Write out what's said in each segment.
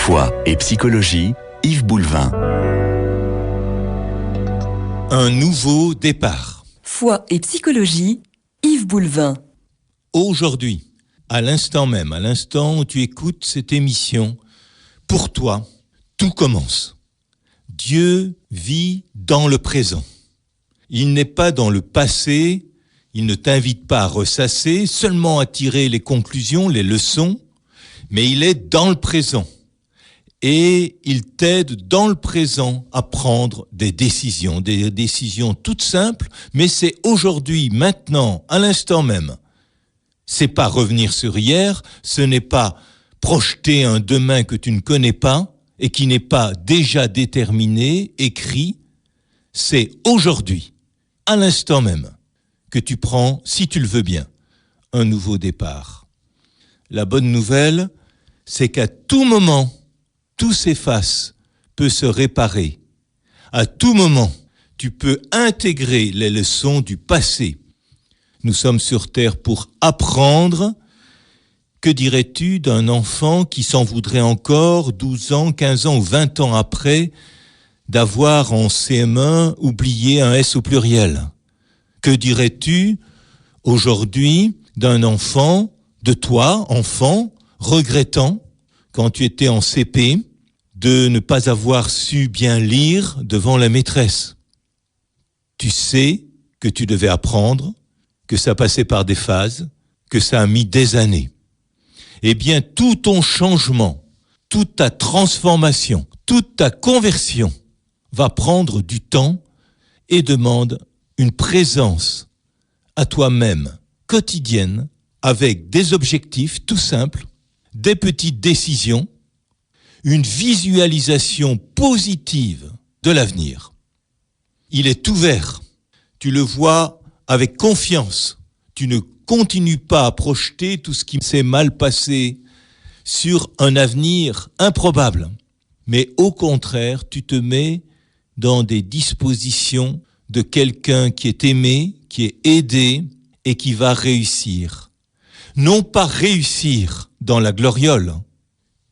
Foi et psychologie, Yves Boulevin. Un nouveau départ. Foi et psychologie, Yves Boulevin. Aujourd'hui, à l'instant même, à l'instant où tu écoutes cette émission, pour toi, tout commence. Dieu vit dans le présent. Il n'est pas dans le passé, il ne t'invite pas à ressasser, seulement à tirer les conclusions, les leçons, mais il est dans le présent. Et il t'aide dans le présent à prendre des décisions toutes simples, mais c'est aujourd'hui, maintenant, à l'instant même. C'est pas revenir sur hier, ce n'est pas projeter un demain que tu ne connais pas et qui n'est pas déjà déterminé, écrit. C'est aujourd'hui, à l'instant même, que tu prends, si tu le veux bien, un nouveau départ. La bonne nouvelle, c'est qu'à tout moment, tout s'efface, peut se réparer. À tout moment, tu peux intégrer les leçons du passé. Nous sommes sur Terre pour apprendre. Que dirais-tu d'un enfant qui s'en voudrait encore 12 ans, 15 ans ou 20 ans après d'avoir en CM1 oublié un S au pluriel? Que dirais-tu aujourd'hui d'un enfant, de toi, enfant, regrettant, quand tu étais en CP, de ne pas avoir su bien lire devant la maîtresse? Tu sais que tu devais apprendre, que ça passait par des phases, que ça a mis des années. Eh bien, tout ton changement, toute ta transformation, toute ta conversion va prendre du temps et demande une présence à toi-même quotidienne avec des objectifs tout simples, des petites décisions, une visualisation positive de l'avenir. Il est ouvert, tu le vois avec confiance, tu ne continues pas à projeter tout ce qui s'est mal passé sur un avenir improbable, mais au contraire, tu te mets dans des dispositions de quelqu'un qui est aimé, qui est aidé et qui va réussir. Non pas réussir dans la gloriole,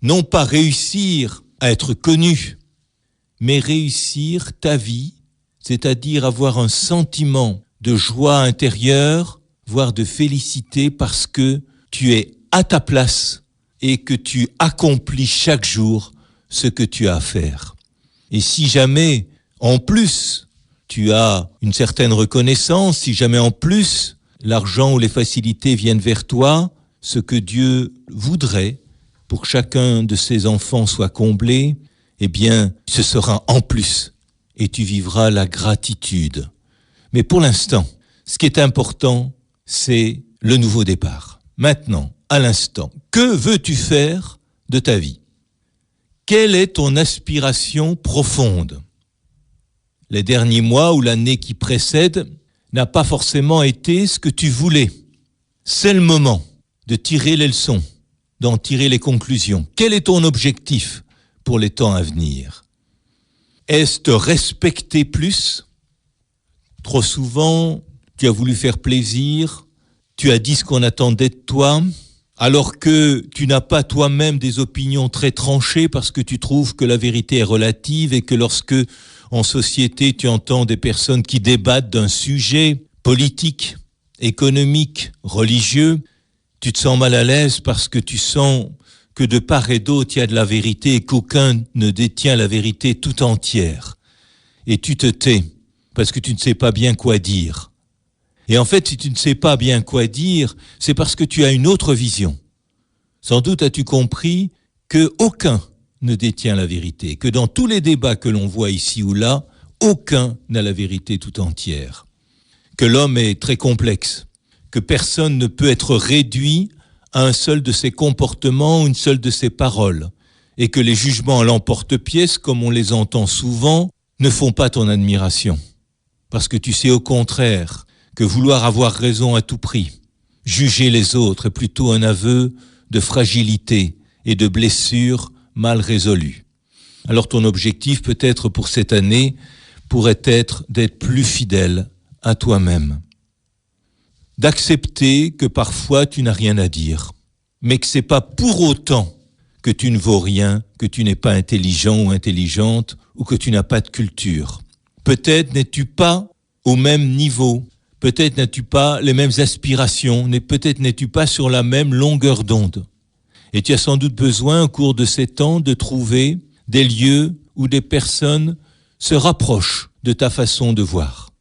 non pas réussir à être connu, mais réussir ta vie, c'est-à-dire avoir un sentiment de joie intérieure, voire de félicité parce que tu es à ta place et que tu accomplis chaque jour ce que tu as à faire. Et si jamais, en plus, tu as une certaine reconnaissance, si jamais en plus, l'argent ou les facilités viennent vers toi, ce que Dieu voudrait pour que chacun de ses enfants soit comblé, eh bien, ce sera en plus et tu vivras la gratitude. Mais pour l'instant, ce qui est important, c'est le nouveau départ. Maintenant, à l'instant, que veux-tu faire de ta vie? Quelle est ton aspiration profonde? Les derniers mois ou l'année qui précède n'a pas forcément été ce que tu voulais. C'est le moment de tirer les leçons, d'en tirer les conclusions. Quel est ton objectif pour les temps à venir? Est-ce te respecter plus? Trop souvent, tu as voulu faire plaisir, tu as dit ce qu'on attendait de toi, alors que tu n'as pas toi-même des opinions très tranchées parce que tu trouves que la vérité est relative et que lorsque, en société, tu entends des personnes qui débattent d'un sujet politique, économique, religieux, tu te sens mal à l'aise parce que tu sens que de part et d'autre, il y a de la vérité et qu'aucun ne détient la vérité tout entière. Et tu te tais parce que tu ne sais pas bien quoi dire. Et en fait, si tu ne sais pas bien quoi dire, c'est parce que tu as une autre vision. Sans doute as-tu compris qu'aucun ne détient la vérité, que dans tous les débats que l'on voit ici ou là, aucun n'a la vérité tout entière. Que l'homme est très complexe, que personne ne peut être réduit à un seul de ses comportements, une seule de ses paroles, et que les jugements à l'emporte-pièce, comme on les entend souvent, ne font pas ton admiration. Parce que tu sais au contraire que vouloir avoir raison à tout prix, juger les autres est plutôt un aveu de fragilité et de blessures mal résolues. Alors ton objectif peut-être pour cette année pourrait être d'être plus fidèle à toi-même. D'accepter que parfois tu n'as rien à dire, mais que c'est pas pour autant que tu ne vaux rien, que tu n'es pas intelligent ou intelligente, ou que tu n'as pas de culture. Peut-être n'es-tu pas au même niveau, peut-être n'as-tu pas les mêmes aspirations, peut-être n'es-tu pas sur la même longueur d'onde. Et tu as sans doute besoin, au cours de ces temps, de trouver des lieux où des personnes se rapprochent de ta façon de voir.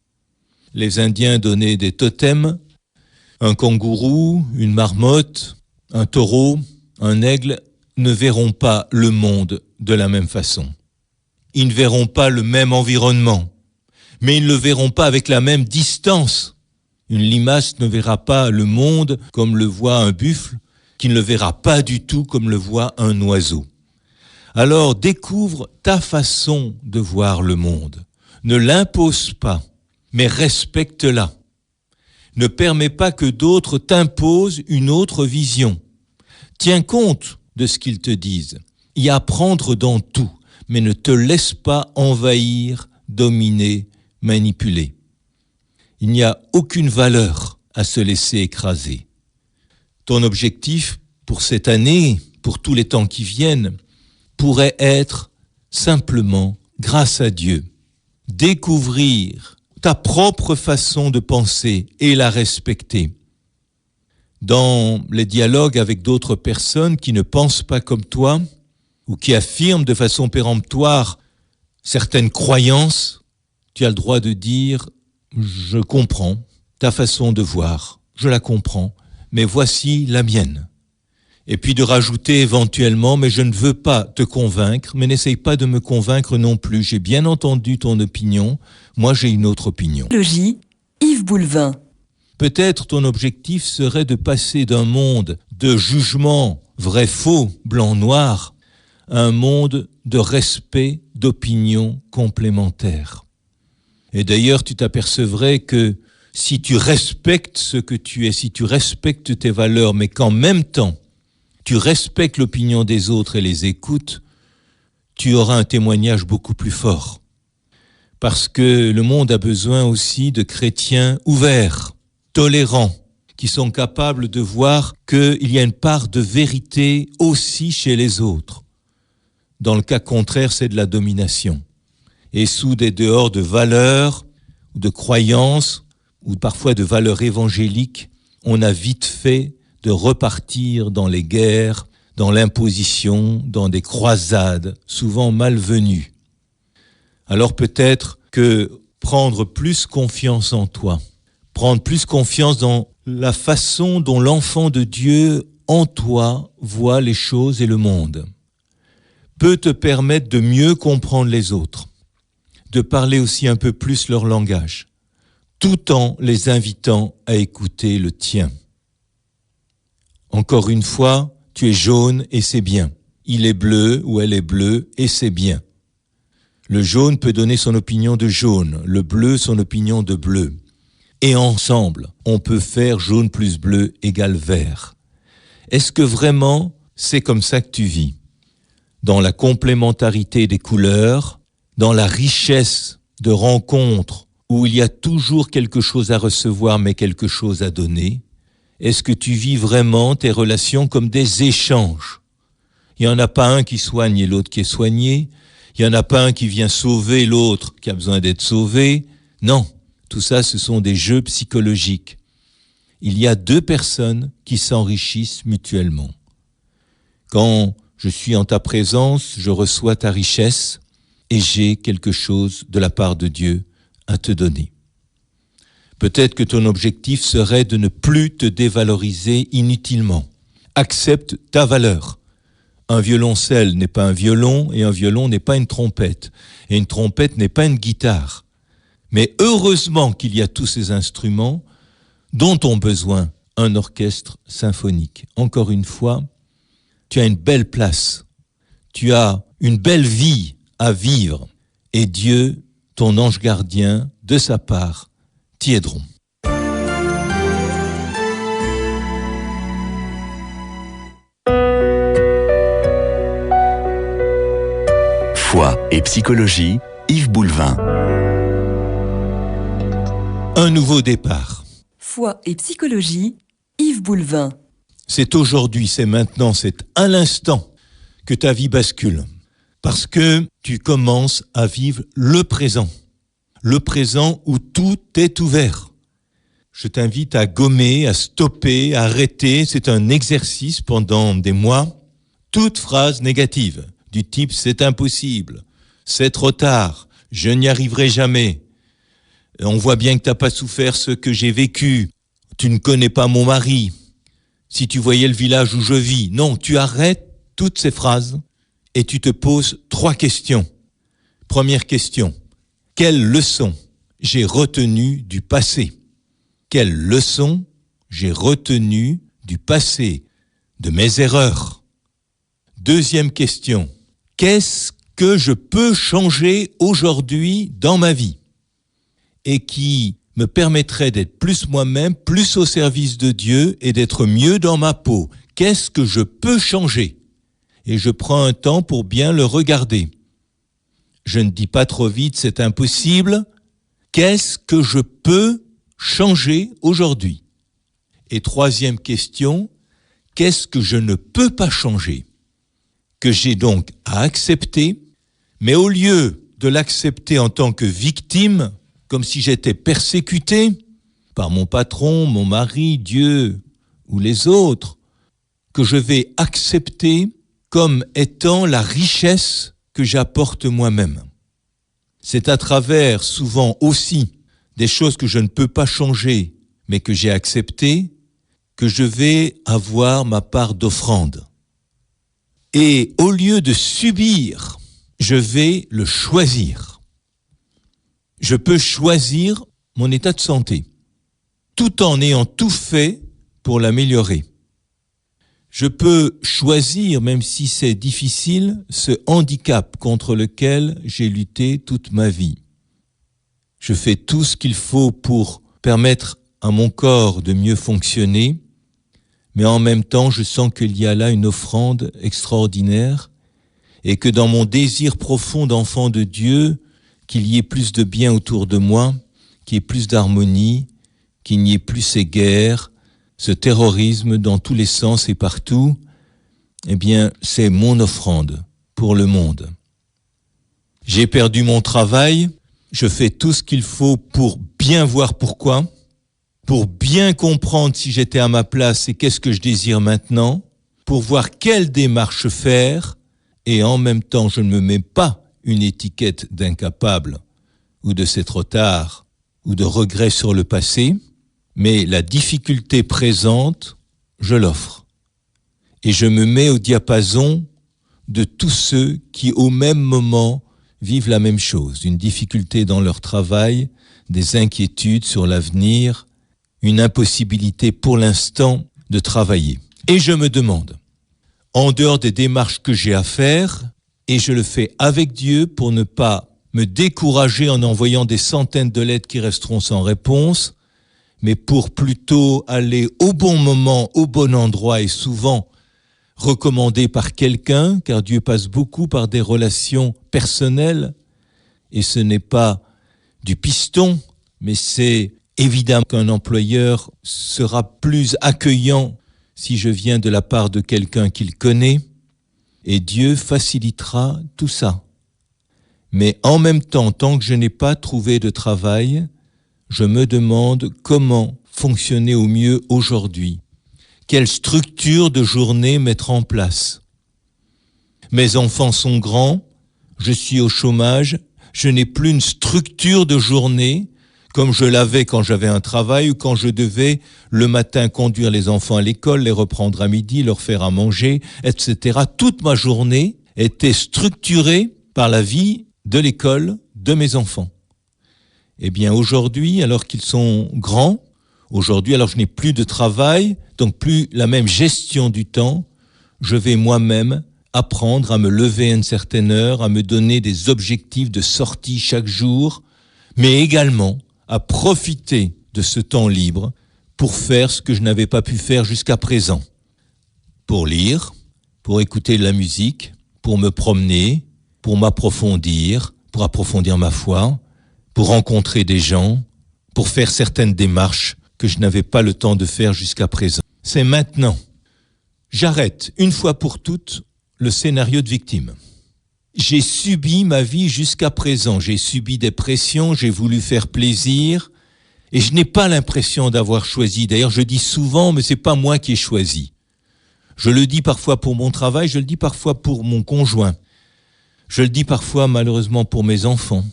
Les Indiens donnaient des totems, un kangourou, une marmotte, un taureau, un aigle ne verront pas le monde de la même façon. Ils ne verront pas le même environnement, mais ils ne le verront pas avec la même distance. Une limace ne verra pas le monde comme le voit un buffle, qui ne le verra pas du tout comme le voit un oiseau. Alors découvre ta façon de voir le monde. Ne l'impose pas, mais respecte-la. Ne permets pas que d'autres t'imposent une autre vision. Tiens compte de ce qu'ils te disent. Y apprendre dans tout, mais ne te laisse pas envahir, dominer, manipuler. Il n'y a aucune valeur à se laisser écraser. Ton objectif pour cette année, pour tous les temps qui viennent, pourrait être simplement, grâce à Dieu, découvrir ta propre façon de penser et la respecter. Dans les dialogues avec d'autres personnes qui ne pensent pas comme toi ou qui affirment de façon péremptoire certaines croyances, tu as le droit de dire « Je comprends ta façon de voir, je la comprends, mais voici la mienne ». Et puis de rajouter éventuellement « Mais je ne veux pas te convaincre, mais n'essaye pas de me convaincre non plus. J'ai bien entendu ton opinion, moi j'ai une autre opinion. » Psychologie, Yves Boulevin. Peut-être ton objectif serait de passer d'un monde de jugement vrai-faux, blanc-noir, à un monde de respect, d'opinions complémentaires. Et d'ailleurs, tu t'apercevrais que si tu respectes ce que tu es, si tu respectes tes valeurs, mais qu'en même temps, tu respectes l'opinion des autres et les écoutes, tu auras un témoignage beaucoup plus fort. Parce que le monde a besoin aussi de chrétiens ouverts, tolérants, qui sont capables de voir qu'il y a une part de vérité aussi chez les autres. Dans le cas contraire, c'est de la domination. Et sous des dehors de valeurs, ou de croyances, ou parfois de valeurs évangéliques, on a vite fait de repartir dans les guerres, dans l'imposition, dans des croisades, souvent malvenues. Alors peut-être que prendre plus confiance en toi, prendre plus confiance dans la façon dont l'enfant de Dieu en toi voit les choses et le monde, peut te permettre de mieux comprendre les autres, de parler aussi un peu plus leur langage, tout en les invitant à écouter le tien. Encore une fois, tu es jaune et c'est bien. Il est bleu ou elle est bleue et c'est bien. Le jaune peut donner son opinion de jaune, le bleu son opinion de bleu. Et ensemble, on peut faire jaune plus bleu égale vert. Est-ce que vraiment c'est comme ça que tu vis ? Dans la complémentarité des couleurs, dans la richesse de rencontres où il y a toujours quelque chose à recevoir mais quelque chose à donner ? Est-ce que tu vis vraiment tes relations comme des échanges ? Il n'y en a pas un qui soigne et l'autre qui est soigné. Il n'y en a pas un qui vient sauver l'autre qui a besoin d'être sauvé. Non, tout ça, ce sont des jeux psychologiques. Il y a deux personnes qui s'enrichissent mutuellement. Quand je suis en ta présence, je reçois ta richesse et j'ai quelque chose de la part de Dieu à te donner. Peut-être que ton objectif serait de ne plus te dévaloriser inutilement. Accepte ta valeur. Un violoncelle n'est pas un violon et un violon n'est pas une trompette. Et une trompette n'est pas une guitare. Mais heureusement qu'il y a tous ces instruments dont ont besoin un orchestre symphonique. Encore une fois, tu as une belle place. Tu as une belle vie à vivre. Et Dieu, ton ange gardien, de sa part, t'y aideront. Foi et psychologie, Yves Boulevin. Un nouveau départ. Foi et psychologie, Yves Boulevin. C'est aujourd'hui, c'est maintenant, c'est à l'instant que ta vie bascule. Parce que tu commences à vivre le présent. Le présent où tout est ouvert. Je t'invite à gommer, à stopper, à arrêter. C'est un exercice pendant des mois. Toute phrase négative du type « c'est impossible »,« c'est trop tard »,« je n'y arriverai jamais », on voit bien que tu n'as pas souffert ce que j'ai vécu, tu ne connais pas mon mari, si tu voyais le village où je vis. Non, tu arrêtes toutes ces phrases et tu te poses 3 questions. Première question, quelle leçon j'ai retenue du passé ? Quelle leçon j'ai retenue du passé, de mes erreurs ? Deuxième question, qu'est-ce que je peux changer aujourd'hui dans ma vie et qui me permettrait d'être plus moi-même, plus au service de Dieu et d'être mieux dans ma peau ? Qu'est-ce que je peux changer ? Et je prends un temps pour bien le regarder. Je ne dis pas trop vite, c'est impossible. Qu'est-ce que je peux changer aujourd'hui ? Et troisième question, qu'est-ce que je ne peux pas changer ? Que j'ai donc à accepter, mais au lieu de l'accepter en tant que victime, comme si j'étais persécuté par mon patron, mon mari, Dieu ou les autres, que je vais accepter comme étant la richesse que j'apporte moi-même. C'est à travers souvent aussi des choses que je ne peux pas changer, mais que j'ai acceptées, que je vais avoir ma part d'offrande. Et au lieu de subir, je vais le choisir. Je peux choisir mon état de santé, tout en ayant tout fait pour l'améliorer. Je peux choisir, même si c'est difficile, ce handicap contre lequel j'ai lutté toute ma vie. Je fais tout ce qu'il faut pour permettre à mon corps de mieux fonctionner, mais en même temps, je sens qu'il y a là une offrande extraordinaire et que dans mon désir profond d'enfant de Dieu, qu'il y ait plus de bien autour de moi, qu'il y ait plus d'harmonie, qu'il n'y ait plus ces guerres, ce terrorisme dans tous les sens et partout, eh bien, c'est mon offrande pour le monde. J'ai perdu mon travail, je fais tout ce qu'il faut pour bien voir pourquoi, pour bien comprendre si j'étais à ma place et qu'est-ce que je désire maintenant, pour voir quelle démarche faire, et en même temps, je ne me mets pas une étiquette d'incapable ou de c'est trop tard ou de regret sur le passé, mais la difficulté présente, je l'offre. Et je me mets au diapason de tous ceux qui, au même moment, vivent la même chose, une difficulté dans leur travail, des inquiétudes sur l'avenir, une impossibilité pour l'instant de travailler. Et je me demande, en dehors des démarches que j'ai à faire, et je le fais avec Dieu pour ne pas me décourager en envoyant des centaines de lettres qui resteront sans réponse, mais pour plutôt aller au bon moment, au bon endroit et souvent recommandé par quelqu'un, car Dieu passe beaucoup par des relations personnelles, et ce n'est pas du piston, mais c'est évidemment qu'un employeur sera plus accueillant si je viens de la part de quelqu'un qu'il connaît, et Dieu facilitera tout ça. Mais en même temps, tant que je n'ai pas trouvé de travail, je me demande comment fonctionner au mieux aujourd'hui. Quelle structure de journée mettre en place ? Mes enfants sont grands, je suis au chômage, je n'ai plus une structure de journée comme je l'avais quand j'avais un travail ou quand je devais le matin conduire les enfants à l'école, les reprendre à midi, leur faire à manger, etc. Toute ma journée était structurée par la vie de l'école de mes enfants. Eh bien aujourd'hui, alors qu'ils sont grands, aujourd'hui alors je n'ai plus de travail, donc plus la même gestion du temps, je vais moi-même apprendre à me lever à une certaine heure, à me donner des objectifs de sortie chaque jour, mais également à profiter de ce temps libre pour faire ce que je n'avais pas pu faire jusqu'à présent. Pour lire, pour écouter de la musique, pour me promener, pour m'approfondir, pour approfondir ma foi, pour rencontrer des gens, pour faire certaines démarches que je n'avais pas le temps de faire jusqu'à présent. C'est maintenant. J'arrête une fois pour toutes le scénario de victime. J'ai subi ma vie jusqu'à présent. J'ai subi des pressions, j'ai voulu faire plaisir et je n'ai pas l'impression d'avoir choisi. D'ailleurs, je dis souvent, mais c'est pas moi qui ai choisi. Je le dis parfois pour mon travail, je le dis parfois pour mon conjoint. Je le dis parfois malheureusement pour mes enfants.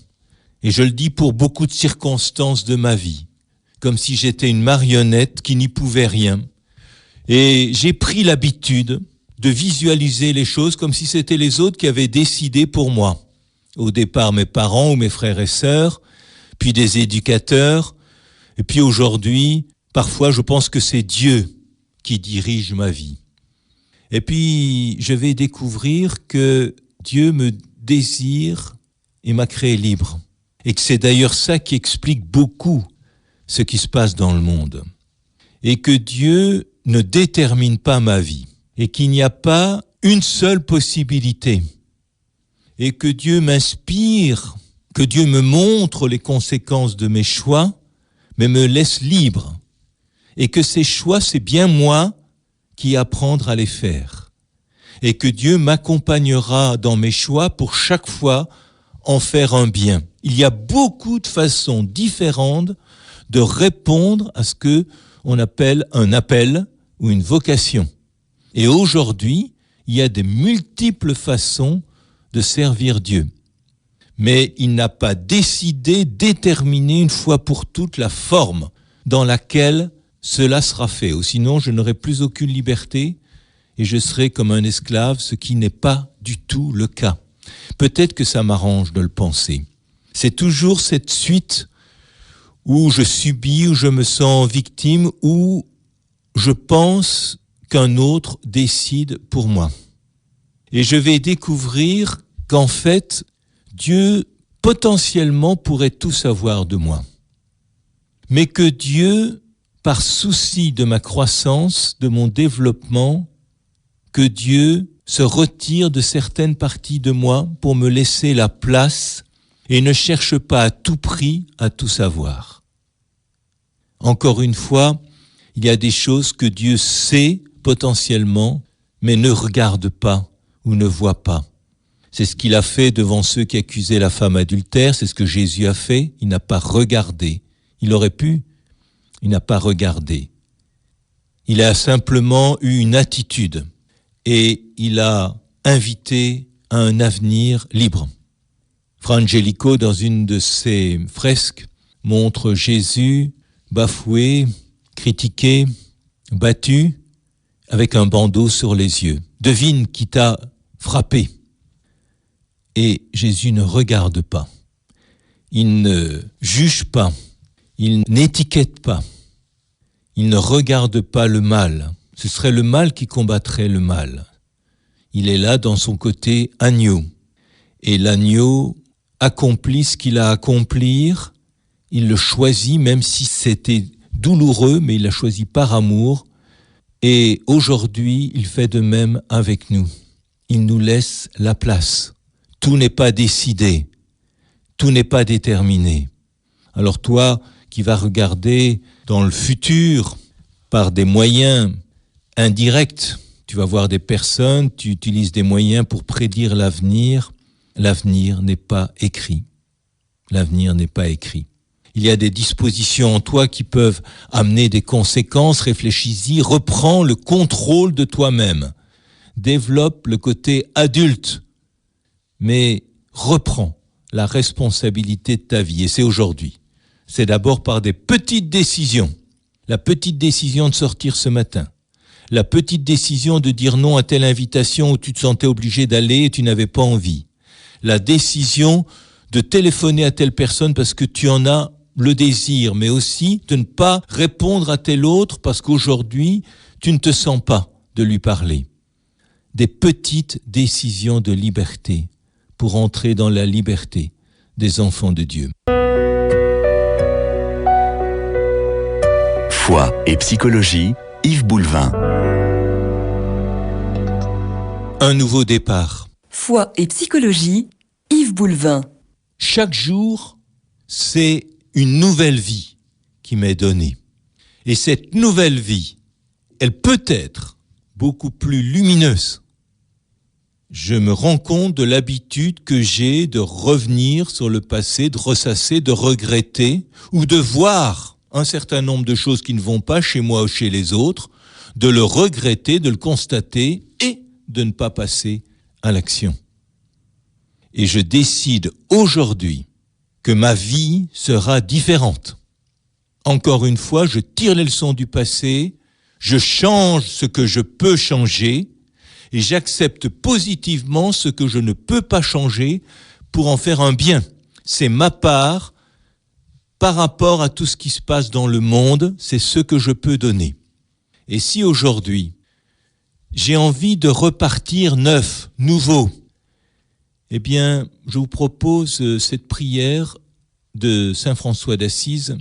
Et je le dis pour beaucoup de circonstances de ma vie. Comme si j'étais une marionnette qui n'y pouvait rien. Et j'ai pris l'habitude de visualiser les choses comme si c'était les autres qui avaient décidé pour moi. Au départ, mes parents ou mes frères et sœurs, puis des éducateurs. Et puis aujourd'hui, parfois, je pense que c'est Dieu qui dirige ma vie. Et puis, je vais découvrir que Dieu me désire et m'a créé libre. Et que c'est d'ailleurs ça qui explique beaucoup ce qui se passe dans le monde. Et que Dieu ne détermine pas ma vie. Et qu'il n'y a pas une seule possibilité. Et que Dieu m'inspire, que Dieu me montre les conséquences de mes choix, mais me laisse libre. Et que ces choix, c'est bien moi qui apprendre à les faire. Et que Dieu m'accompagnera dans mes choix pour chaque fois en faire un bien. Il y a beaucoup de façons différentes de répondre à ce que on appelle un appel ou une vocation. Et aujourd'hui, il y a des multiples façons de servir Dieu. Mais il n'a pas déterminé une fois pour toutes la forme dans laquelle cela sera fait. Ou sinon, je n'aurai plus aucune liberté et je serai comme un esclave, ce qui n'est pas du tout le cas. Peut-être que ça m'arrange de le penser. C'est toujours cette suite où je subis, où je me sens victime, où je pense qu'un autre décide pour moi. Et je vais découvrir qu'en fait, Dieu potentiellement pourrait tout savoir de moi. Mais que Dieu, par souci de ma croissance, de mon développement, que Dieu se retire de certaines parties de moi pour me laisser la place et ne cherche pas à tout prix à tout savoir. Encore une fois, il y a des choses que Dieu sait potentiellement, mais ne regarde pas ou ne voit pas. C'est ce qu'il a fait devant ceux qui accusaient la femme adultère, c'est ce que Jésus a fait, il n'a pas regardé. Il aurait pu, il n'a pas regardé. Il a simplement eu une attitude et il a invité à un avenir libre. Fra Angelico, dans une de ses fresques, montre Jésus bafoué, critiqué, battu, avec un bandeau sur les yeux. Devine qui t'a frappé. Et Jésus ne regarde pas. Il ne juge pas. Il n'étiquette pas. Il ne regarde pas le mal. Ce serait le mal qui combattrait le mal. Il est là dans son côté agneau. Et l'agneau accomplit ce qu'il a à accomplir. Il le choisit, même si c'était douloureux, mais il l'a choisi par amour. Et aujourd'hui, il fait de même avec nous. Il nous laisse la place. Tout n'est pas décidé. Tout n'est pas déterminé. Alors toi, qui vas regarder dans le futur par des moyens indirects, tu vas voir des personnes, tu utilises des moyens pour prédire l'avenir. L'avenir n'est pas écrit. L'avenir n'est pas écrit. Il y a des dispositions en toi qui peuvent amener des conséquences. Réfléchis-y, reprends le contrôle de toi-même. Développe le côté adulte, mais reprends la responsabilité de ta vie. Et c'est aujourd'hui. C'est d'abord par des petites décisions. La petite décision de sortir ce matin. La petite décision de dire non à telle invitation où tu te sentais obligé d'aller et tu n'avais pas envie. La décision de téléphoner à telle personne parce que tu en as le désir, mais aussi de ne pas répondre à tel autre parce qu'aujourd'hui, tu ne te sens pas de lui parler. Des petites décisions de liberté pour entrer dans la liberté des enfants de Dieu. Foi et psychologie, Yves Boulvin. Un nouveau départ. Foi et psychologie, Yves Boulvin. Chaque jour, c'est une nouvelle vie qui m'est donnée. Et cette nouvelle vie, elle peut être beaucoup plus lumineuse je me rends compte de l'habitude que j'ai de revenir sur le passé, de ressasser, de regretter, ou de voir un certain nombre de choses qui ne vont pas chez moi ou chez les autres, de le regretter, de le constater et de ne pas passer à l'action. Et je décide aujourd'hui que ma vie sera différente. Encore une fois, je tire les leçons du passé, je change ce que je peux changer et j'accepte positivement ce que je ne peux pas changer pour en faire un bien. C'est ma part par rapport à tout ce qui se passe dans le monde, c'est ce que je peux donner. Et si aujourd'hui, j'ai envie de repartir neuf, nouveau, eh bien, je vous propose cette prière de Saint François d'Assise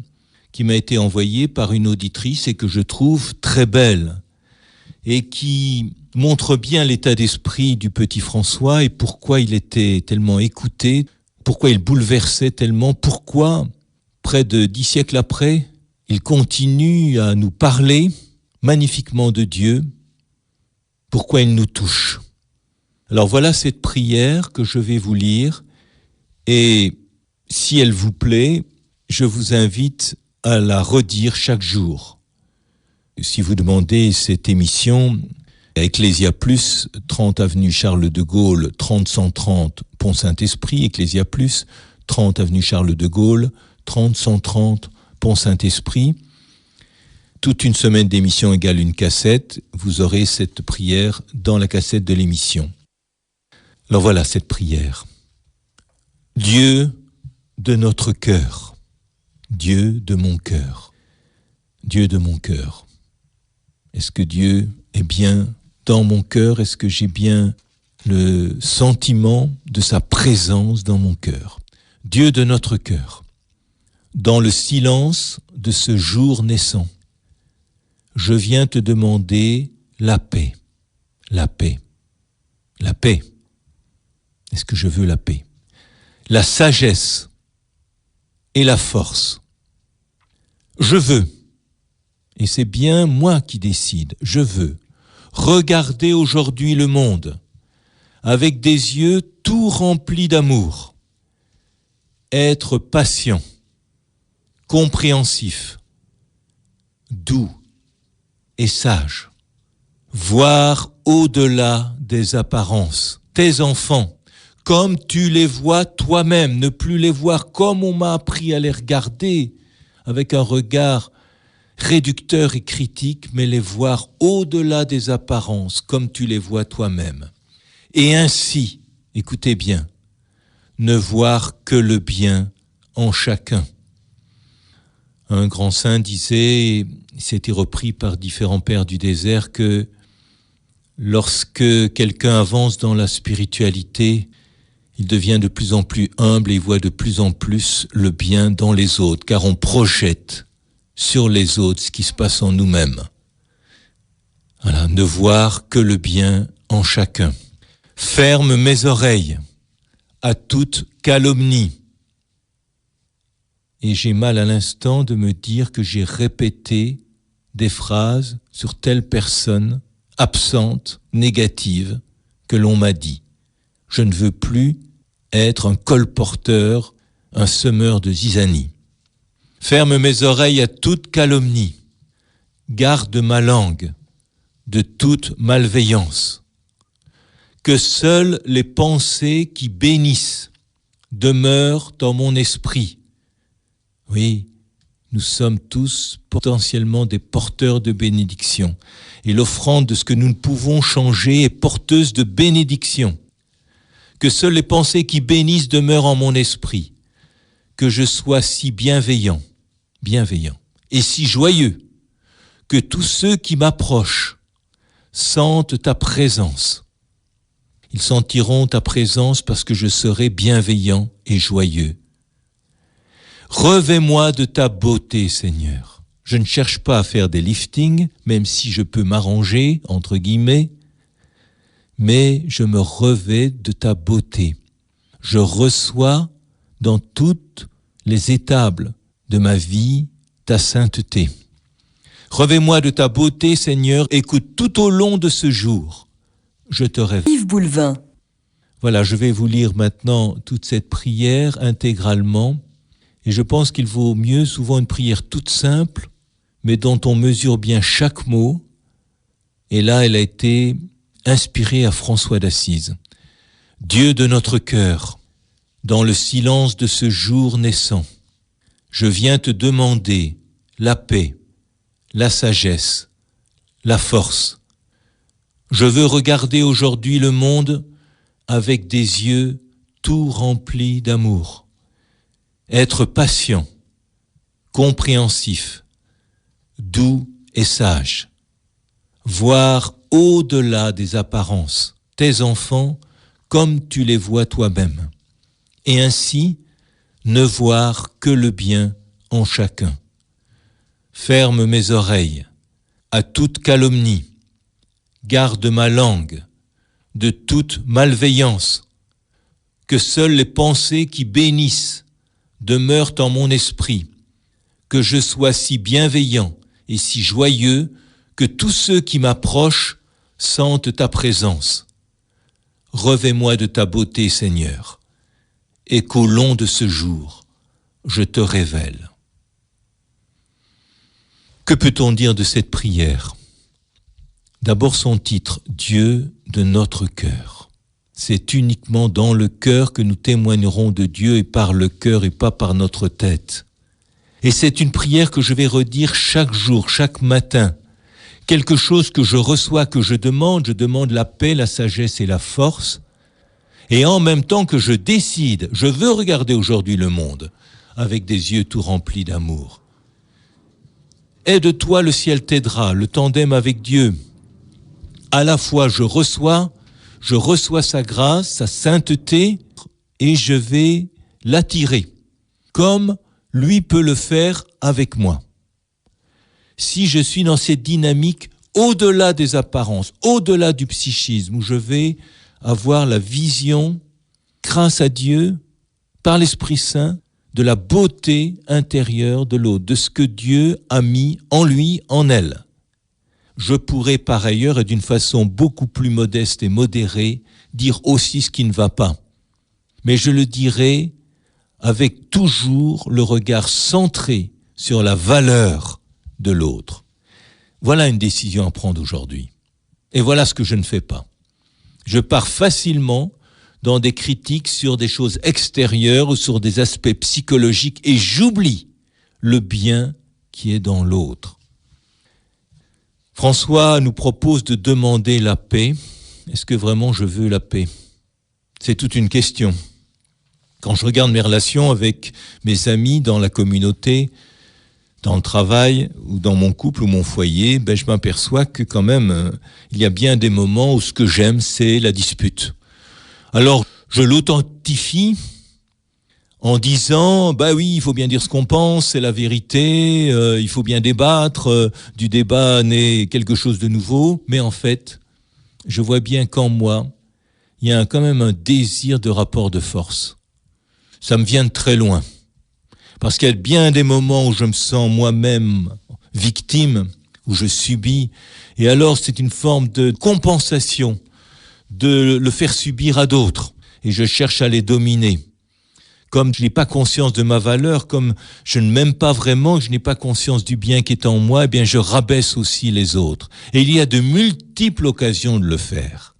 qui m'a été envoyée par une auditrice et que je trouve très belle et qui montre bien l'état d'esprit du petit François et pourquoi il était tellement écouté, pourquoi il bouleversait tellement, pourquoi, près de 10 siècles après, il continue à nous parler magnifiquement de Dieu, pourquoi il nous touche. Alors voilà cette prière que je vais vous lire et si elle vous plaît, je vous invite à la redire chaque jour. Si vous demandez cette émission à Ecclésia Plus, 30 avenue Charles de Gaulle, 30 130 Pont Saint-Esprit, Ecclésia Plus, 30 avenue Charles de Gaulle, 30 130 Pont Saint-Esprit. Toute une semaine d'émission égale une cassette, vous aurez cette prière dans la cassette de l'émission. Alors voilà cette prière. Dieu de notre cœur, Dieu de mon cœur, Dieu de mon cœur. Est-ce que Dieu est bien dans mon cœur? Est-ce que j'ai bien le sentiment de sa présence dans mon cœur? Dieu de notre cœur, dans le silence de ce jour naissant, je viens te demander la paix, la paix, la paix. Est-ce que je veux la paix? La sagesse et la force. Je veux, et c'est bien moi qui décide, je veux regarder aujourd'hui le monde avec des yeux tout remplis d'amour, être patient, compréhensif, doux et sage, voir au-delà des apparences, tes enfants, comme tu les vois toi-même, ne plus les voir comme on m'a appris à les regarder, avec un regard réducteur et critique, mais les voir au-delà des apparences, comme tu les vois toi-même. Et ainsi, écoutez bien, ne voir que le bien en chacun. Un grand saint disait, c'était repris par différents pères du désert, que lorsque quelqu'un avance dans la spiritualité, il devient de plus en plus humble et il voit de plus en plus le bien dans les autres, car on projette sur les autres ce qui se passe en nous-mêmes. Voilà, ne voir que le bien en chacun. Ferme mes oreilles à toute calomnie. Et j'ai mal à l'instant de me dire que j'ai répété des phrases sur telle personne absente, négative, que l'on m'a dit. Je ne veux plus être un colporteur, un semeur de zizanie. Ferme mes oreilles à toute calomnie. Garde ma langue de toute malveillance. Que seules les pensées qui bénissent demeurent dans mon esprit. Oui, nous sommes tous potentiellement des porteurs de bénédiction. Et l'offrande de ce que nous ne pouvons changer est porteuse de bénédiction. Que seules les pensées qui bénissent demeurent en mon esprit. Que je sois si bienveillant, et si joyeux, que tous ceux qui m'approchent sentent ta présence. Ils sentiront ta présence parce que je serai bienveillant et joyeux. Revêt-moi de ta beauté, Seigneur. Je ne cherche pas à faire des liftings, même si je peux m'arranger, entre guillemets, mais je me revêts de ta beauté. Je reçois dans toutes les étapes de ma vie ta sainteté. Revêt-moi de ta beauté, Seigneur, écoute tout au long de ce jour. Je te rêve. Yves Boulevin. Voilà, je vais vous lire maintenant toute cette prière intégralement. Et je pense qu'il vaut mieux souvent une prière toute simple, mais dont on mesure bien chaque mot. Et là, elle a été inspirée à François d'Assise. Dieu de notre cœur, dans le silence de ce jour naissant, je viens te demander la paix, la sagesse, la force. Je veux regarder aujourd'hui le monde avec des yeux tout remplis d'amour. Être patient, compréhensif, doux et sage. Voir au-delà des apparences tes enfants comme tu les vois toi-même. Et ainsi, ne voir que le bien en chacun. Ferme mes oreilles à toute calomnie. Garde ma langue de toute malveillance. Que seules les pensées qui bénissent demeurent en mon esprit. Que je sois si bienveillant et si joyeux que tous ceux qui m'approchent sentent ta présence. Revêt-moi de ta beauté, Seigneur, et qu'au long de ce jour, je te révèle. Que peut-on dire de cette prière ? D'abord son titre, Dieu de notre cœur. C'est uniquement dans le cœur que nous témoignerons de Dieu et par le cœur et pas par notre tête. Et c'est une prière que je vais redire chaque jour, chaque matin. Quelque chose que je reçois, que je demande la paix, la sagesse et la force. Et en même temps que je décide, je veux regarder aujourd'hui le monde avec des yeux tout remplis d'amour. Aide-toi, le ciel t'aidera, le tandem avec Dieu. À la fois je reçois sa grâce, sa sainteté, et je vais l'attirer, comme lui peut le faire avec moi. Si je suis dans cette dynamique au-delà des apparences, au-delà du psychisme, où je vais avoir la vision, grâce à Dieu, par l'Esprit Saint, de la beauté intérieure de l'autre, de ce que Dieu a mis en lui, en elle. Je pourrais par ailleurs, et d'une façon beaucoup plus modeste et modérée, dire aussi ce qui ne va pas. Mais je le dirai avec toujours le regard centré sur la valeur de l'autre. Voilà une décision à prendre aujourd'hui. Et voilà ce que je ne fais pas. Je pars facilement dans des critiques sur des choses extérieures ou sur des aspects psychologiques et j'oublie le bien qui est dans l'autre. François nous propose de demander la paix. Est-ce que vraiment je veux la paix ? C'est toute une question. Quand je regarde mes relations avec mes amis dans la communauté, dans le travail ou dans mon couple ou mon foyer, je m'aperçois que quand même, il y a bien des moments où ce que j'aime, c'est la dispute. Alors, je l'authentifie en disant, oui, il faut bien dire ce qu'on pense, c'est la vérité, il faut bien débattre, du débat naît quelque chose de nouveau, mais en fait, je vois bien qu'en moi, il y a quand même un désir de rapport de force. Ça me vient de très loin. Parce qu'il y a bien des moments où je me sens moi-même victime, où je subis, et alors c'est une forme de compensation, de le faire subir à d'autres, et je cherche à les dominer. Comme je n'ai pas conscience de ma valeur, comme je ne m'aime pas vraiment, je n'ai pas conscience du bien qui est en moi, eh bien je rabaisse aussi les autres. Et il y a de multiples occasions de le faire.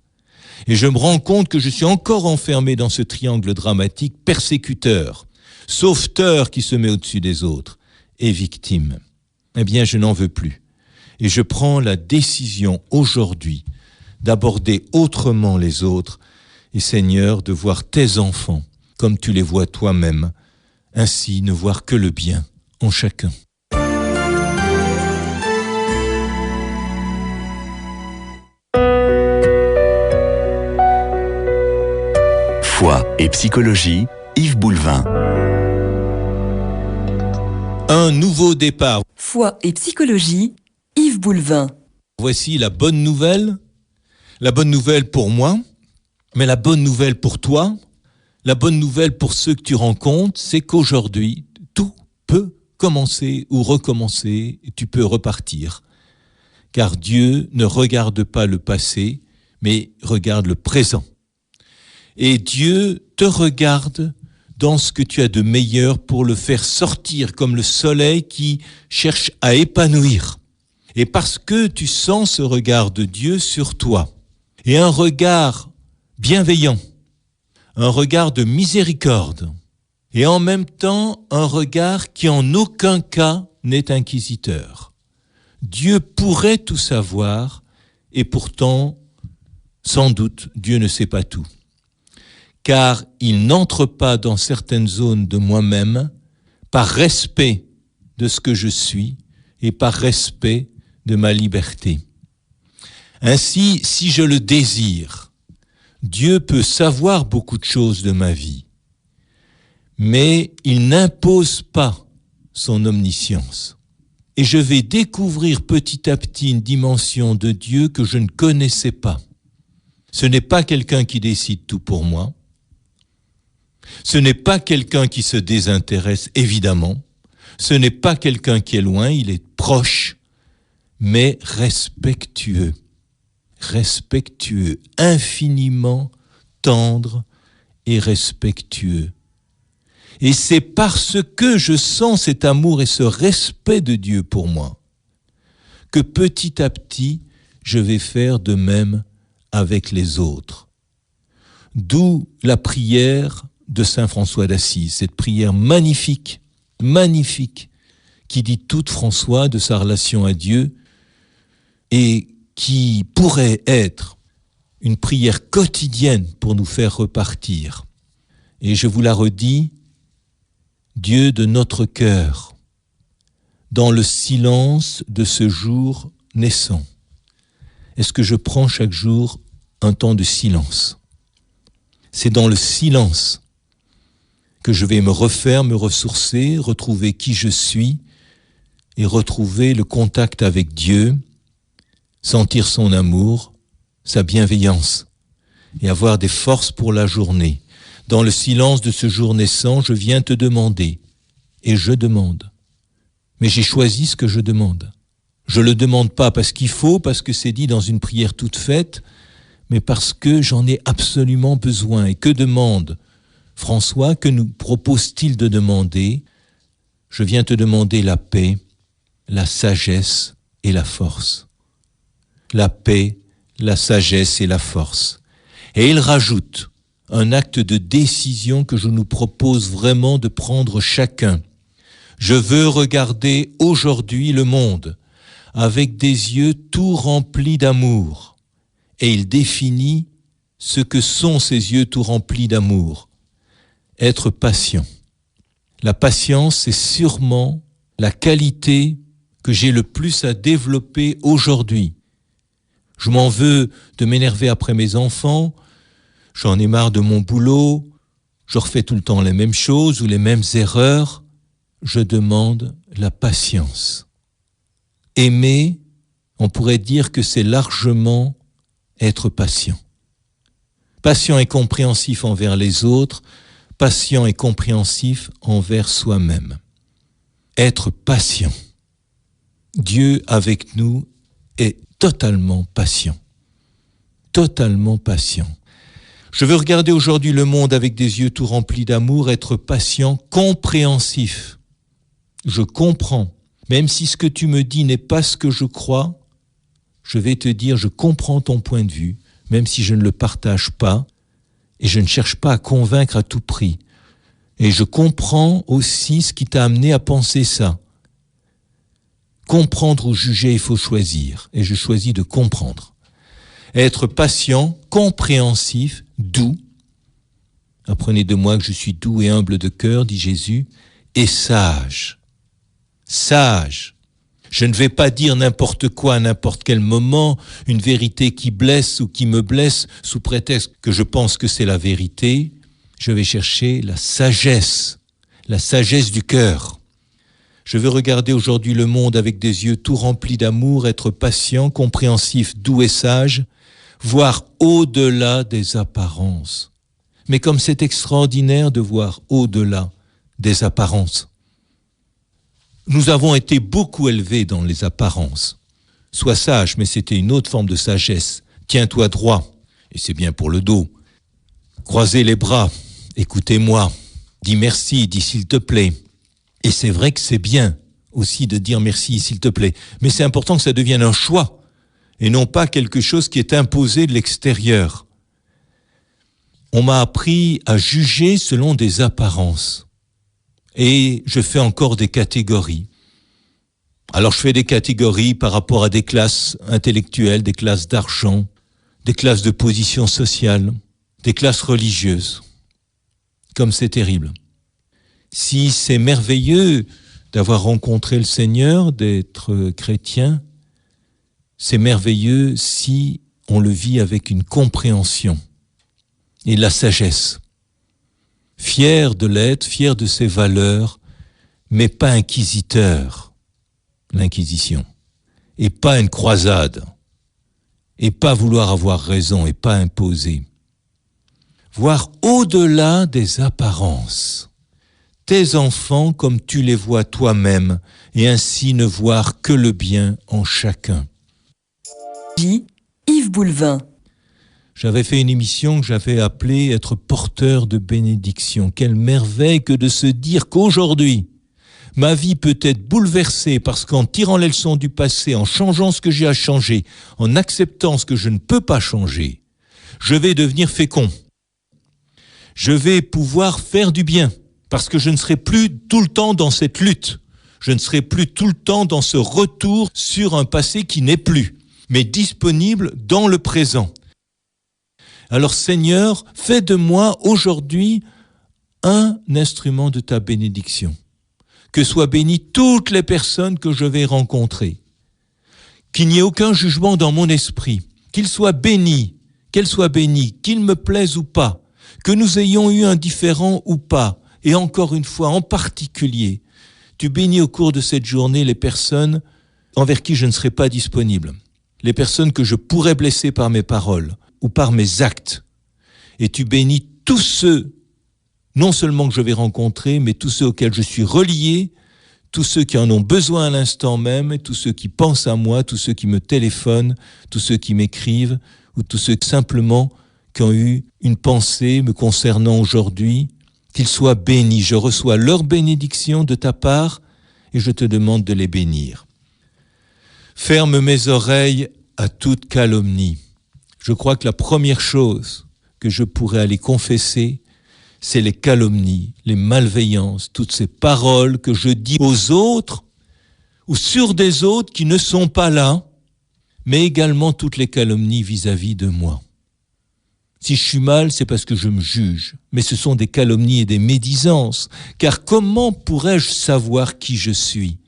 Et je me rends compte que je suis encore enfermé dans ce triangle dramatique, persécuteur, sauveteur qui se met au-dessus des autres, et victime. Eh bien, je n'en veux plus. Et je prends la décision aujourd'hui d'aborder autrement les autres, et Seigneur, de voir tes enfants comme tu les vois toi-même, ainsi ne voir que le bien en chacun. Foi et psychologie, Yves Boulvin. Un nouveau départ. Foi et psychologie, Yves Boulvin. Voici la bonne nouvelle pour moi, mais la bonne nouvelle pour toi, la bonne nouvelle pour ceux que tu rencontres, c'est qu'aujourd'hui, tout peut commencer ou recommencer, et tu peux repartir. Car Dieu ne regarde pas le passé, mais regarde le présent. Et Dieu te regarde dans ce que tu as de meilleur pour le faire sortir comme le soleil qui cherche à épanouir. Et parce que tu sens ce regard de Dieu sur toi, et un regard bienveillant, un regard de miséricorde, et en même temps un regard qui en aucun cas n'est inquisiteur. Dieu pourrait tout savoir, et pourtant, sans doute, Dieu ne sait pas tout. Car il n'entre pas dans certaines zones de moi-même par respect de ce que je suis et par respect de ma liberté. Ainsi, si je le désire, Dieu peut savoir beaucoup de choses de ma vie, mais il n'impose pas son omniscience. Et je vais découvrir petit à petit une dimension de Dieu que je ne connaissais pas. Ce n'est pas quelqu'un qui décide tout pour moi. Ce n'est pas quelqu'un qui se désintéresse, évidemment. Ce n'est pas quelqu'un qui est loin, il est proche, mais respectueux, infiniment tendre et respectueux. Et c'est parce que je sens cet amour et ce respect de Dieu pour moi que petit à petit, je vais faire de même avec les autres. D'où la prière de saint François d'Assise, cette prière magnifique, qui dit tout François de sa relation à Dieu et qui pourrait être une prière quotidienne pour nous faire repartir. Et je vous la redis, Dieu de notre cœur, dans le silence de ce jour naissant. Est-ce que je prends chaque jour un temps de silence? C'est dans le silence que je vais me refaire, me ressourcer, retrouver qui je suis et retrouver le contact avec Dieu, sentir son amour, sa bienveillance et avoir des forces pour la journée. Dans le silence de ce jour naissant, je viens te demander et je demande. Mais j'ai choisi ce que je demande. Je le demande pas parce qu'il faut, parce que c'est dit dans une prière toute faite, mais parce que j'en ai absolument besoin. Et que demande François? Que nous propose-t-il de demander? Je viens te demander la paix, la sagesse et la force. La paix, la sagesse et la force. Et il rajoute un acte de décision que je nous propose vraiment de prendre chacun. Je veux regarder aujourd'hui le monde avec des yeux tout remplis d'amour. Et il définit ce que sont ces yeux tout remplis d'amour. Être patient. La patience, c'est sûrement la qualité que j'ai le plus à développer aujourd'hui. Je m'en veux de m'énerver après mes enfants, j'en ai marre de mon boulot, je refais tout le temps les mêmes choses ou les mêmes erreurs. Je demande la patience. Aimer, on pourrait dire que c'est largement être patient. Patient et compréhensif envers les autres, patient et compréhensif envers soi-même. Être patient. Dieu avec nous est totalement patient. Totalement patient. Je veux regarder aujourd'hui le monde avec des yeux tout remplis d'amour, être patient, compréhensif. Je comprends. Même si ce que tu me dis n'est pas ce que je crois, je vais te dire, je comprends ton point de vue, même si je ne le partage pas, et je ne cherche pas à convaincre à tout prix. Et je comprends aussi ce qui t'a amené à penser ça. Comprendre ou juger, il faut choisir. Et je choisis de comprendre. Être patient, compréhensif, doux. Apprenez de moi que je suis doux et humble de cœur, dit Jésus, et sage. Sage. Je ne vais pas dire n'importe quoi à n'importe quel moment, une vérité qui blesse ou qui me blesse sous prétexte que je pense que c'est la vérité. Je vais chercher la sagesse du cœur. Je veux regarder aujourd'hui le monde avec des yeux tout remplis d'amour, être patient, compréhensif, doux et sage, voir au-delà des apparences. Mais comme c'est extraordinaire de voir au-delà des apparences. Nous avons été beaucoup élevés dans les apparences. Sois sage, mais c'était une autre forme de sagesse. Tiens-toi droit, et c'est bien pour le dos. croisez les bras, écoutez-moi, dis merci, dis s'il te plaît. Et c'est vrai que c'est bien aussi de dire merci, s'il te plaît, mais c'est important que ça devienne un choix et non pas quelque chose qui est imposé de l'extérieur. On m'a appris à juger selon des apparences. Et je fais encore des catégories. Alors je fais des catégories par rapport à des classes intellectuelles, des classes d'argent, des classes de position sociale, des classes religieuses. Comme c'est terrible. Si c'est merveilleux d'avoir rencontré le Seigneur, d'être chrétien, c'est merveilleux si on le vit avec une compréhension et la sagesse. Fier de l'être, fier de ses valeurs, mais pas inquisiteur, l'inquisition, et pas une croisade, et pas vouloir avoir raison, et pas imposer. Voir au-delà des apparences, tes enfants comme tu les vois toi-même, et ainsi ne voir que le bien en chacun. Yves Boulevin. J'avais fait une émission que j'avais appelée « Être porteur de bénédiction ». Quelle merveille que de se dire qu'aujourd'hui, ma vie peut être bouleversée parce qu'en tirant les leçons du passé, en changeant ce que j'ai à changer, en acceptant ce que je ne peux pas changer, je vais devenir fécond. Je vais pouvoir faire du bien parce que je ne serai plus tout le temps dans cette lutte. Je ne serai plus tout le temps dans ce retour sur un passé qui n'est plus, mais disponible dans le présent. Alors Seigneur, fais de moi aujourd'hui un instrument de ta bénédiction. Que soient bénies toutes les personnes que je vais rencontrer. Qu'il n'y ait aucun jugement dans mon esprit. Qu'ils soient bénis, qu'elles soient bénies, qu'ils me plaisent ou pas. Que nous ayons eu un différend ou pas. Et encore une fois, en particulier, tu bénis au cours de cette journée les personnes envers qui je ne serai pas disponible. Les personnes que je pourrais blesser par mes paroles ou par mes actes. Et tu bénis tous ceux, non seulement que je vais rencontrer, mais tous ceux auxquels je suis relié, tous ceux qui en ont besoin à l'instant même, tous ceux qui pensent à moi, tous ceux qui me téléphonent, tous ceux qui m'écrivent, ou tous ceux simplement qui ont eu une pensée me concernant aujourd'hui, qu'ils soient bénis. Je reçois leur bénédiction de ta part et je te demande de les bénir. Ferme mes oreilles à toute calomnie. Je crois que la première chose que je pourrais aller confesser, c'est les calomnies, les malveillances, toutes ces paroles que je dis aux autres ou sur des autres qui ne sont pas là, mais également toutes les calomnies vis-à-vis de moi. Si je suis mal, c'est parce que je me juge, mais ce sont des calomnies et des médisances, car comment pourrais-je savoir qui je suis ?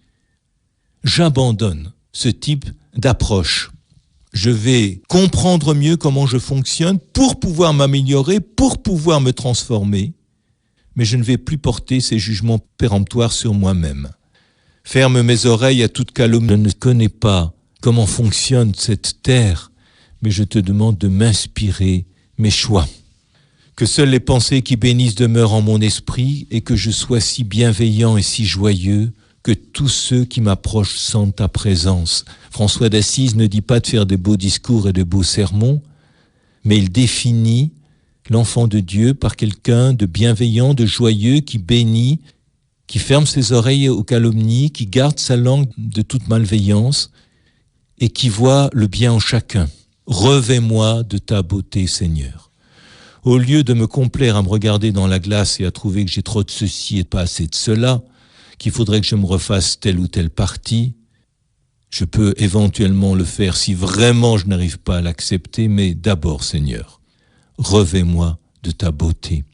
J'abandonne ce type d'approche. Je vais comprendre mieux comment je fonctionne pour pouvoir m'améliorer, pour pouvoir me transformer, mais je ne vais plus porter ces jugements péremptoires sur moi-même. Ferme mes oreilles à toute calomnie. Je ne connais pas comment fonctionne cette terre, mais je te demande de m'inspirer mes choix. Que seules les pensées qui bénissent demeurent en mon esprit et que je sois si bienveillant et si joyeux que tous ceux qui m'approchent sentent ta présence. François d'Assise ne dit pas de faire de beaux discours et de beaux sermons, mais il définit l'enfant de Dieu par quelqu'un de bienveillant, de joyeux, qui bénit, qui ferme ses oreilles aux calomnies, qui garde sa langue de toute malveillance et qui voit le bien en chacun. Revêt-moi de ta beauté, Seigneur. Au lieu de me complaire à me regarder dans la glace et à trouver que j'ai trop de ceci et pas assez de cela, qu'il faudrait que je me refasse telle ou telle partie, je peux éventuellement le faire si vraiment je n'arrive pas à l'accepter, mais d'abord, Seigneur, revêt-moi de ta beauté.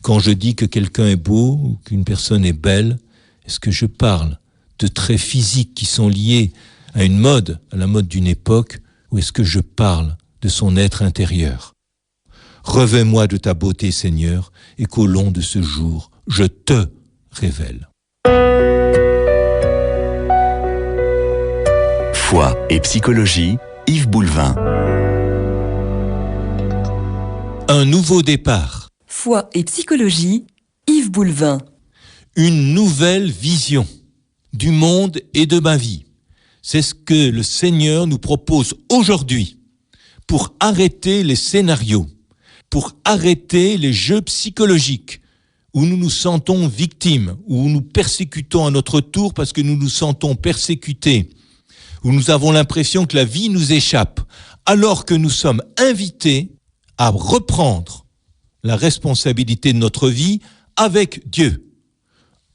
Quand je dis que quelqu'un est beau ou qu'une personne est belle, est-ce que je parle de traits physiques qui sont liés à une mode, à la mode d'une époque, ou est-ce que je parle de son être intérieur ? Revêt-moi de ta beauté, Seigneur, et qu'au long de ce jour, je te révèle. Foi et psychologie, Yves Boulevin. Un nouveau départ. Foi et psychologie, Yves Boulevin. Une nouvelle vision du monde et de ma vie. C'est ce que le Seigneur nous propose aujourd'hui pour arrêter les scénarios, pour arrêter les jeux psychologiques où nous nous sentons victimes, où nous persécutons à notre tour parce que nous nous sentons persécutés, où nous avons l'impression que la vie nous échappe, alors que nous sommes invités à reprendre la responsabilité de notre vie avec Dieu.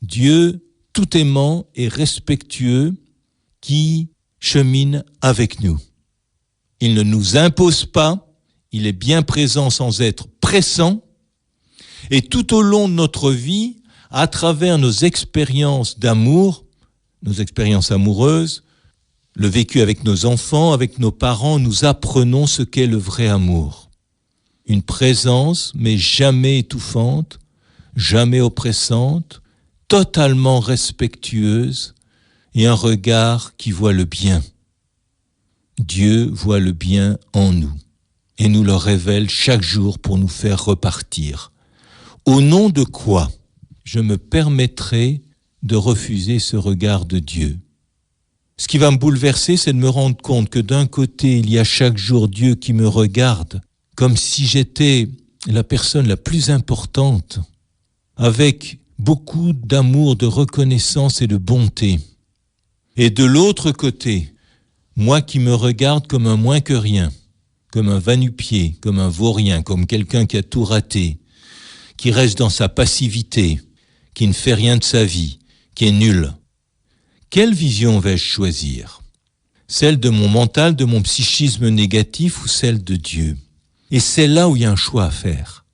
Dieu tout aimant et respectueux qui chemine avec nous. Il ne nous impose pas, il est bien présent sans être pressant, et tout au long de notre vie, à travers nos expériences d'amour, nos expériences amoureuses, le vécu avec nos enfants, avec nos parents, nous apprenons ce qu'est le vrai amour. Une présence, mais jamais étouffante, jamais oppressante, totalement respectueuse et un regard qui voit le bien. Dieu voit le bien en nous et nous le révèle chaque jour pour nous faire repartir. Au nom de quoi je me permettrai de refuser ce regard de Dieu? Ce qui va me bouleverser, c'est de me rendre compte que d'un côté, il y a chaque jour Dieu qui me regarde comme si j'étais la personne la plus importante, avec beaucoup d'amour, de reconnaissance et de bonté. Et de l'autre côté, moi qui me regarde comme un moins que rien, comme un va-nu-pied, comme un vaurien, comme quelqu'un qui a tout raté, qui reste dans sa passivité, qui ne fait rien de sa vie, qui est nul. Quelle vision vais-je choisir? Celle de mon mental, de mon psychisme négatif ou celle de Dieu? Et c'est là où il y a un choix à faire.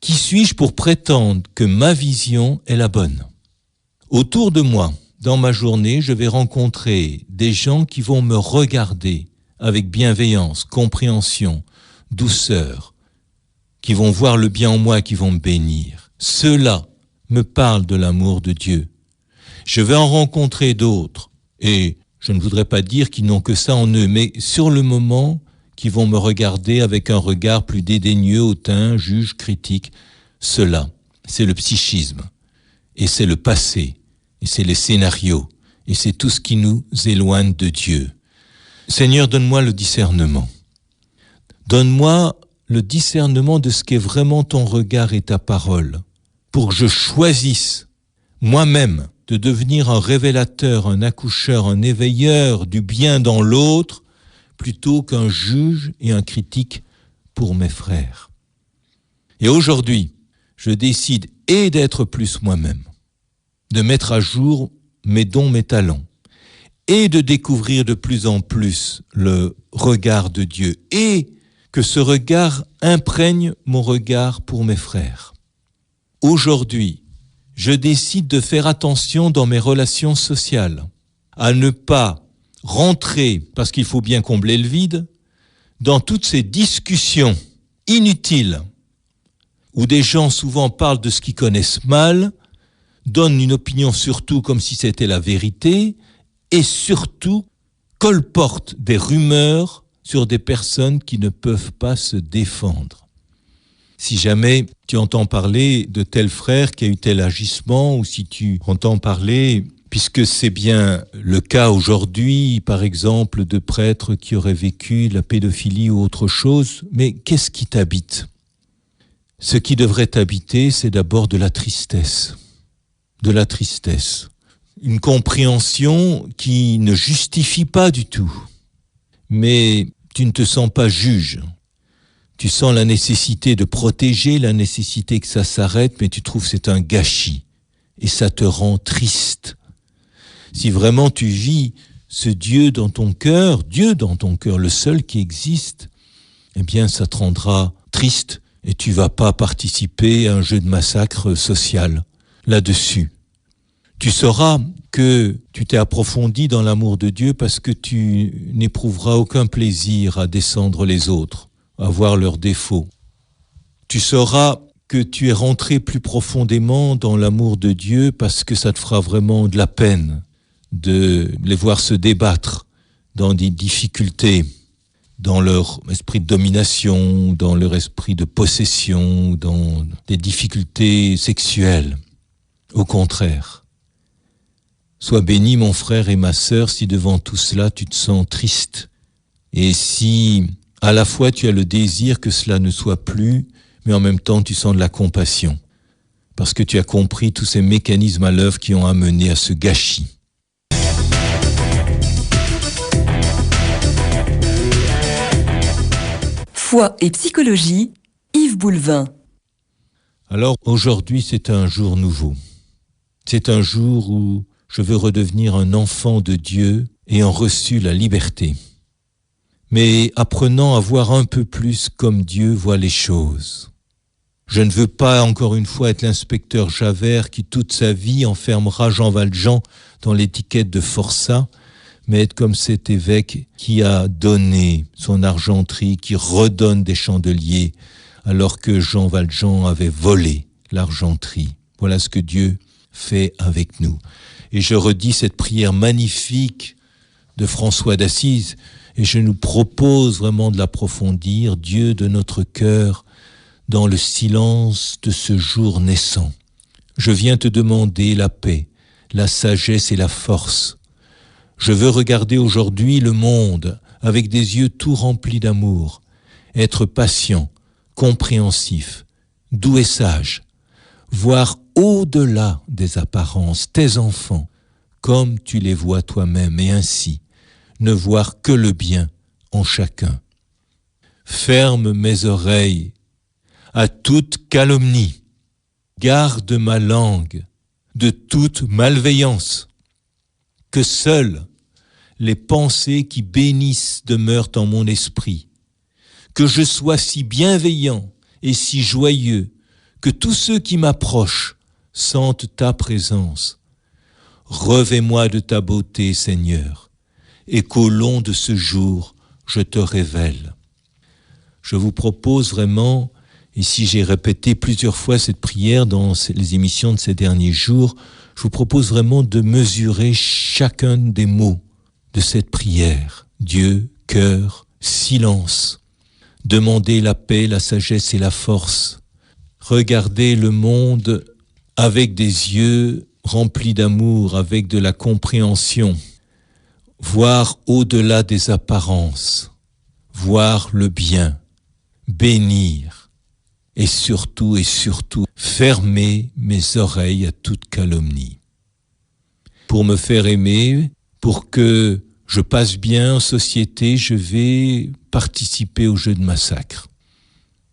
Qui suis-je pour prétendre que ma vision est la bonne? Autour de moi, dans ma journée, je vais rencontrer des gens qui vont me regarder avec bienveillance, compréhension, douceur, qui vont voir le bien en moi, qui vont me bénir. Ceux-là me parlent de l'amour de Dieu. Je vais en rencontrer d'autres, et je ne voudrais pas dire qu'ils n'ont que ça en eux, mais sur le moment, qui vont me regarder avec un regard plus dédaigneux, hautain, juge, critique. Cela, c'est le psychisme, et c'est le passé, et c'est les scénarios, et c'est tout ce qui nous éloigne de Dieu. Seigneur, donne-moi le discernement. Donne-moi le discernement de ce qu'est vraiment ton regard et ta parole, pour que je choisisse moi-même de devenir un révélateur, un accoucheur, un éveilleur du bien dans l'autre, plutôt qu'un juge et un critique pour mes frères. Et aujourd'hui, je décide et d'être plus moi-même, de mettre à jour mes dons, mes talents, et de découvrir de plus en plus le regard de Dieu, et que ce regard imprègne mon regard pour mes frères. Aujourd'hui, je décide de faire attention dans mes relations sociales, à ne pas rentrer, parce qu'il faut bien combler le vide, dans toutes ces discussions inutiles, où des gens souvent parlent de ce qu'ils connaissent mal, donnent une opinion sur tout comme si c'était la vérité, et surtout colportent des rumeurs sur des personnes qui ne peuvent pas se défendre. Si jamais tu entends parler de tel frère qui a eu tel agissement, ou si tu entends parler, puisque c'est bien le cas aujourd'hui, par exemple, de prêtres qui auraient vécu la pédophilie ou autre chose, mais qu'est-ce qui t'habite? Ce qui devrait t'habiter, c'est d'abord de la tristesse. De la tristesse. Une compréhension qui ne justifie pas du tout. Mais tu ne te sens pas juge. Tu sens la nécessité de protéger, la nécessité que ça s'arrête, mais tu trouves que c'est un gâchis. Et ça te rend triste. Si vraiment tu vis ce Dieu dans ton cœur, le seul qui existe, eh bien ça te rendra triste et tu vas pas participer à un jeu de massacre social là-dessus. Tu sauras que tu t'es approfondi dans l'amour de Dieu parce que tu n'éprouveras aucun plaisir à descendre les autres, à voir leurs défauts. Tu sauras que tu es rentré plus profondément dans l'amour de Dieu parce que ça te fera vraiment de la peine de les voir se débattre dans des difficultés, dans leur esprit de domination, dans leur esprit de possession, dans des difficultés sexuelles. Au contraire, sois béni mon frère et ma sœur si devant tout cela tu te sens triste et si À la fois, tu as le désir que cela ne soit plus, mais en même temps, tu sens de la compassion, parce que tu as compris tous ces mécanismes à l'œuvre qui ont amené à ce gâchis. Foi et psychologie, Yves Boulvin. Alors aujourd'hui, c'est un jour nouveau. C'est un jour où je veux redevenir un enfant de Dieu ayant reçu la liberté, mais apprenant à voir un peu plus comme Dieu voit les choses. Je ne veux pas encore une fois être l'inspecteur Javert qui toute sa vie enfermera Jean Valjean dans l'étiquette de forçat, mais être comme cet évêque qui a donné son argenterie, qui redonne des chandeliers, alors que Jean Valjean avait volé l'argenterie. Voilà ce que Dieu fait avec nous. Et je redis cette prière magnifique de François d'Assise, et je nous propose vraiment de l'approfondir. Dieu de notre cœur, dans le silence de ce jour naissant, je viens te demander la paix, la sagesse et la force. Je veux regarder aujourd'hui le monde avec des yeux tout remplis d'amour, être patient, compréhensif, doux et sage, voir au-delà des apparences tes enfants comme tu les vois toi-même et ainsi ne voir que le bien en chacun. Ferme mes oreilles à toute calomnie, garde ma langue de toute malveillance, que seules les pensées qui bénissent demeurent en mon esprit, que je sois si bienveillant et si joyeux que tous ceux qui m'approchent sentent ta présence. Revêt-moi de ta beauté, Seigneur, et qu'au long de ce jour, je te révèle. Je vous propose vraiment, et si j'ai répété plusieurs fois cette prière dans les émissions de ces derniers jours, je vous propose vraiment de mesurer chacun des mots de cette prière. Dieu, cœur, silence. Demandez la paix, la sagesse et la force. Regardez le monde avec des yeux remplis d'amour, avec de la compréhension. Voir au-delà des apparences. Voir le bien. Bénir. Et surtout, fermer mes oreilles à toute calomnie. Pour me faire aimer, pour que je passe bien en société, je vais participer au jeu de massacre.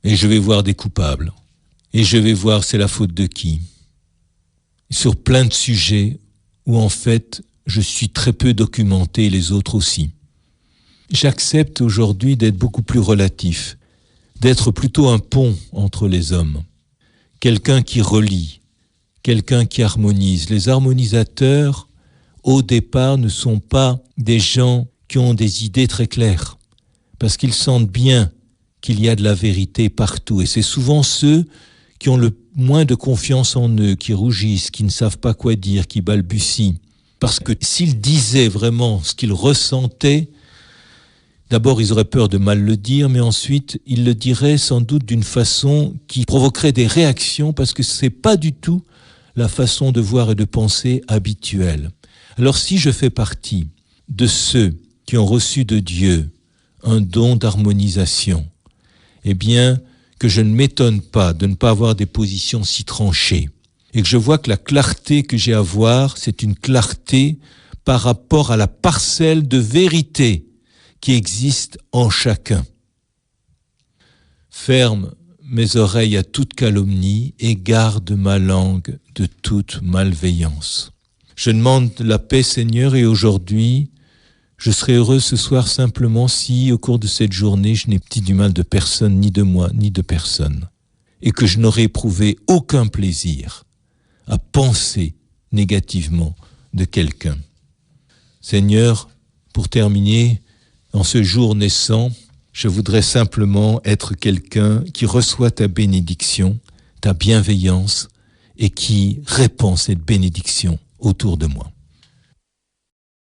Et je vais voir des coupables. Et je vais voir c'est la faute de qui. Sur plein de sujets où en fait je suis très peu documenté et les autres aussi. J'accepte aujourd'hui d'être beaucoup plus relatif, d'être plutôt un pont entre les hommes, quelqu'un qui relie, quelqu'un qui harmonise. Les harmonisateurs, au départ, ne sont pas des gens qui ont des idées très claires, parce qu'ils sentent bien qu'il y a de la vérité partout. Et c'est souvent ceux qui ont le moins de confiance en eux, qui rougissent, qui ne savent pas quoi dire, qui balbutient. Parce que s'ils disaient vraiment ce qu'ils ressentaient, d'abord ils auraient peur de mal le dire, mais ensuite ils le diraient sans doute d'une façon qui provoquerait des réactions, parce que c'est pas du tout la façon de voir et de penser habituelle. Alors si je fais partie de ceux qui ont reçu de Dieu un don d'harmonisation, eh bien, que je ne m'étonne pas de ne pas avoir des positions si tranchées, et que je vois que la clarté que j'ai à voir, c'est une clarté par rapport à la parcelle de vérité qui existe en chacun. Ferme mes oreilles à toute calomnie et garde ma langue de toute malveillance. Je demande la paix, Seigneur, et aujourd'hui, je serai heureux ce soir simplement si, au cours de cette journée, je n'ai petit du mal de personne, ni de moi, ni de personne, et que je n'aurai éprouvé aucun plaisir à penser négativement de quelqu'un. Seigneur, pour terminer, en ce jour naissant, je voudrais simplement être quelqu'un qui reçoit ta bénédiction, ta bienveillance, et qui répand cette bénédiction autour de moi.